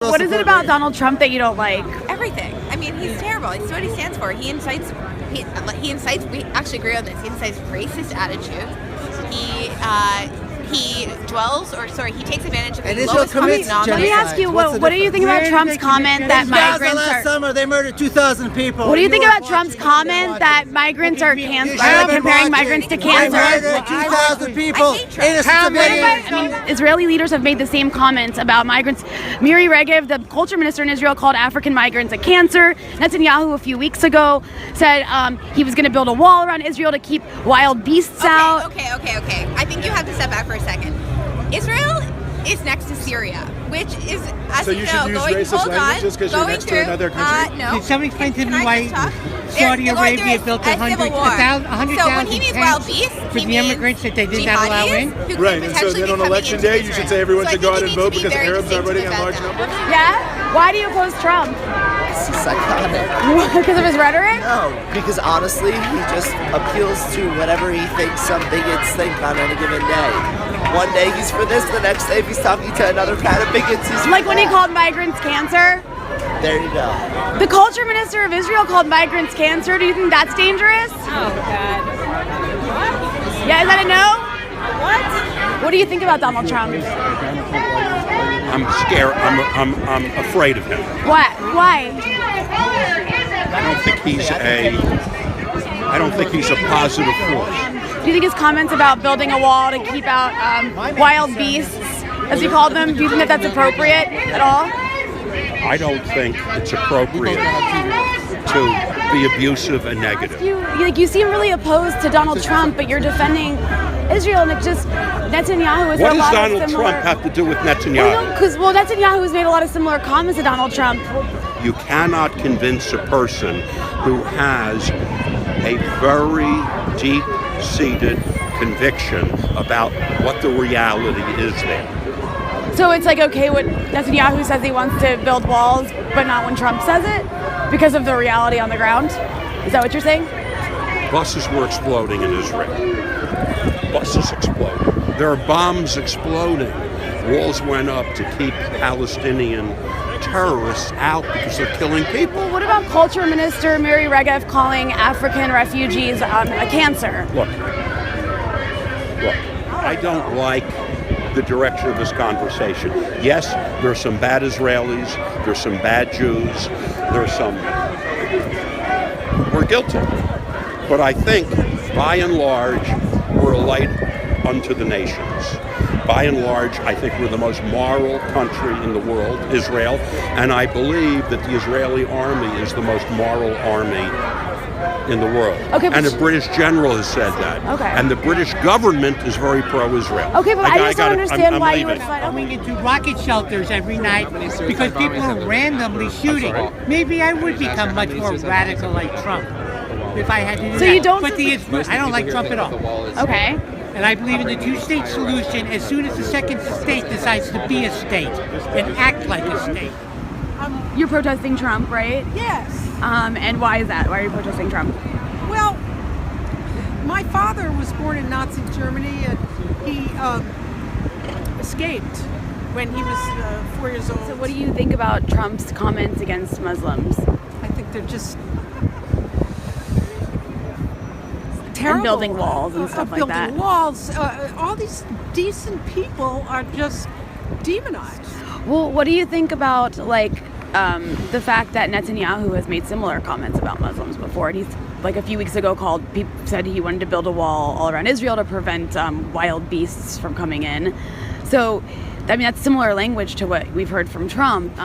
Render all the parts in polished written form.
What is it about Donald Trump that you don't like? Everything. I mean, he's terrible. It's what he stands for. He incites. We actually agree on this. He incites racist attitudes. He takes advantage of the lowest common denominator. Let me ask you, what do you think about Trump's comment that migrants last summer they murdered 2,000 people. What do you think about Trump's comment that migrants are comparing migrants to cancer? They murdered 2,000 people. Israeli leaders have made the same comments about migrants. Miri Regev, the culture minister in Israel, called African migrants a cancer. Netanyahu a few weeks ago said he was going to build a wall around Israel to keep wild beasts out. Okay. I think you have to step back for a second. Israel is next to Syria, which is, as you know, going through another country. No. Did somebody explain to me why Saudi Arabia built 100,000 tents for the immigrants that they did not allow in? Right, and so then on election day, you should say everyone should go out and vote because Arabs are voting in large numbers? Yeah? Why do you oppose Trump? He's psychotic. Because of his rhetoric? No, because honestly, he just appeals to whatever he thinks some bigots think on any given day. One day he's for this, the next day if he's talking to another kind of bigots, he's like when he called migrants cancer? There you go. The culture minister of Israel called migrants cancer. Do you think that's dangerous? Oh, God. Yeah, is that a no? What do you think about Donald Trump? I'm scared. I'm afraid of him. What? Why? I don't think he's a positive force. Do you think his comments about building a wall to keep out wild beasts, as he called them, do you think that that's appropriate at all? I don't think it's appropriate to be abusive and negative. You seem really opposed to Donald Trump, but you're defending Israel, and it just Netanyahu is What a does lot Donald of similar. Trump have to do with Netanyahu? Because Netanyahu has made a lot of similar comments to Donald Trump. You cannot convince a person who has a very deep-seated conviction about what the reality is there. So it's like okay when Netanyahu says he wants to build walls, but not when Trump says it, because of the reality on the ground? Is that what you're saying? Buses were exploding in Israel. Buses exploding. There are bombs exploding. Walls went up to keep Palestinian terrorists out because they're killing people. Well, what about Culture Minister Miri Regev calling African refugees a cancer? Look, I don't like the direction of this conversation. Yes, there are some bad Israelis, there's some bad Jews, there's some... We're guilty. But I think, by and large, we're a light unto the nations. By and large, I think we're the most moral country in the world, Israel, and I believe that the Israeli army is the most moral army in the world. Okay, and a British general has said that. Okay. And the British government is very pro-Israel. Okay, but I just don't understand why you would I'm fight. going into rocket shelters every night because people are randomly shooting. Maybe I would become much more radical like Trump if I had to do that. So you don't... I don't like Trump at all. Okay. And I believe in the two-state solution as soon as the second state decides to be a state and act like a state. You're protesting Trump, right? Yes. And why is that? Why are you protesting Trump? Well, my father was born in Nazi Germany, and he escaped when he was 4 years old. So what do you think about Trump's comments against Muslims? I think they're just terrible. And building walls and stuff like that. Building walls. All these decent people are just demonized. Well, what do you think about the fact that Netanyahu has made similar comments about Muslims before? And he's a few weeks ago said he wanted to build a wall all around Israel to prevent wild beasts from coming in. So, I mean, that's similar language to what we've heard from Trump.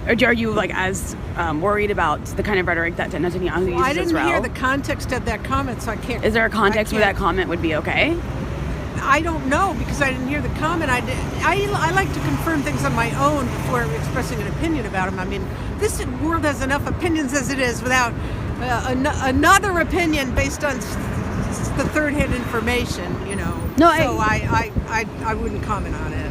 Or are you as worried about the kind of rhetoric that Netanyahu uses I didn't as well? hear the context of that comment, so I can't. Is there a context where that comment would be okay? I don't know because I didn't hear the comment. I like to confirm things on my own before expressing an opinion about them. I mean, this world has enough opinions as it is without another opinion based on the third-hand information. No, so I wouldn't comment on it.